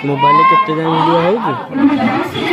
mobile केते जान video है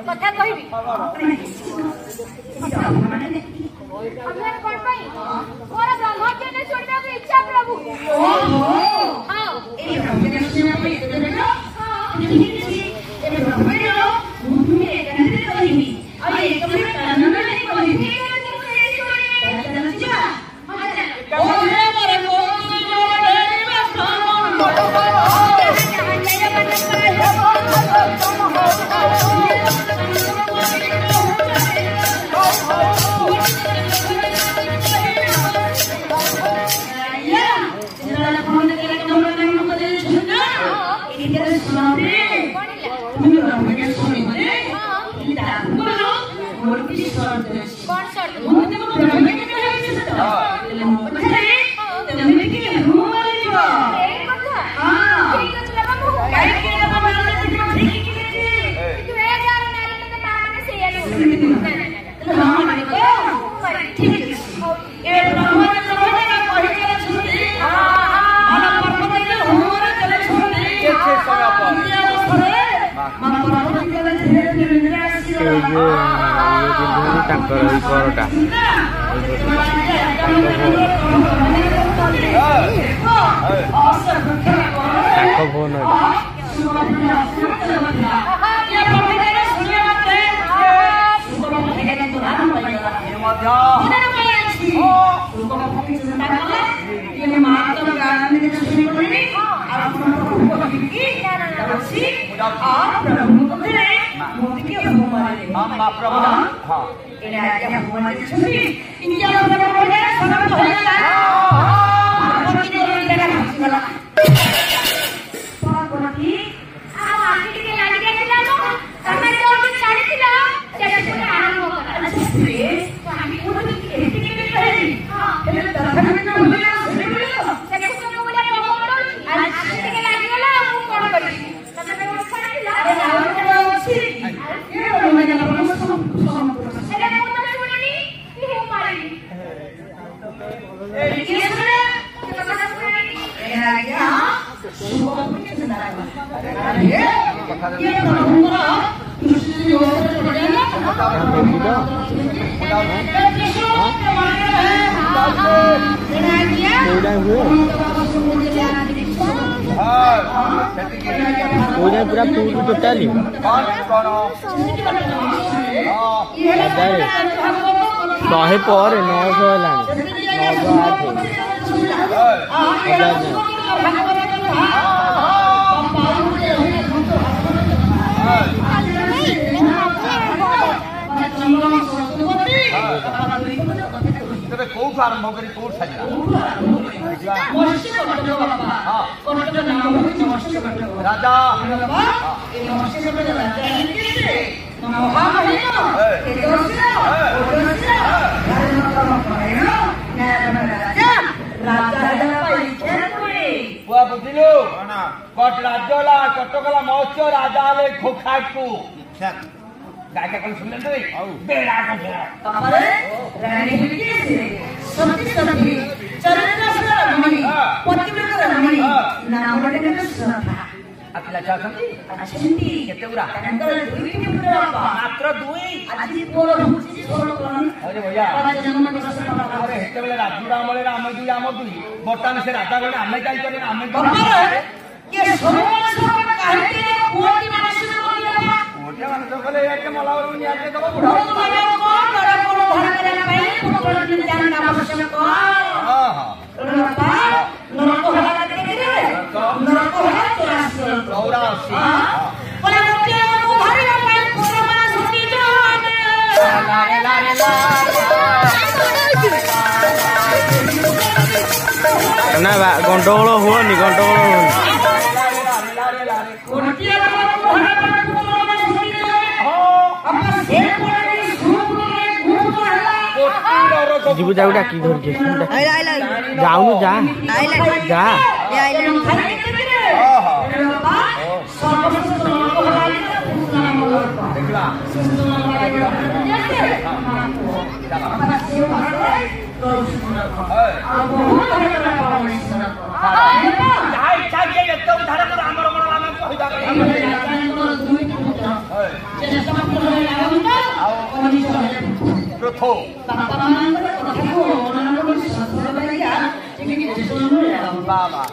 कथा कहबी अभियान कोन पई मोर ब्रह्मचर्य ने छोड़बा के इच्छा प्रभु हां ए ब्रह्मचर्य सुना पई देखो हां ए ब्रह्मचर्य मुझे कहते कहबी आ एक मिनट कानन नहीं कहबी पूरा टोटली 100 पर 900 आरंभ करी कोट सजना राजा बुझिलु कट राज्यला कटकला महोत्सव राजा खोखाटू गाय का कल सुनले नहीं बेड़ा का बेड़ा हमारे रानी के सती सती चरित्र रमणी पतिव्रत रमणी नाम लेके सुना अतला चाहती अचिंती केते उरा अंदर दुई के पुरा मात्र दुई आदि पोर हुची सोलो कोन अरे भैया पांच जन्म के ससुर अरे हेते बेले राजू राम वाले राम दुई आम दुई बर्तमान से राजा गले आमे काई करे आमे ये सोमन सोमन कहते कोटी मानस बोलिया मोटे मानस बोले एक मलावर नि आके दबो बुढ़ा माने कोन बड़ा कोन धन करे पहले कोन दिन जान का आवश्यक को हां हां नरपा नरको हला देखे रे नरको हला 84 बोले मुझे को धरे पाए कोन मानस सुनी जो लारे लारे ना गंडगोल हुआ जीवु जाऊ डाकी धर जाऊनु जा जा चाहे एकदम धारा ଥୋ ବାପା ମାଙ୍କର କଥାକୁ ଅବମାନନା କରୁଛି ସଂସାର ବାରିଆ ଏମିତି ଶୁଣୁ ବାବା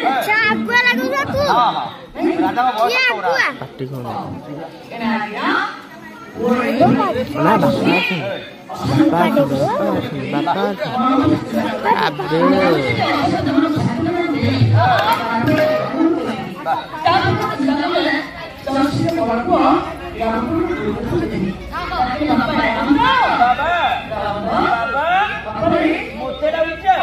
अच्छा आगुआ लगेगा तू हां हां राजा का बहुत ये तोड़ा आगुआ पार्टी कौन ନା ना बापा अबे बाबा बाबा मुझे ना विचार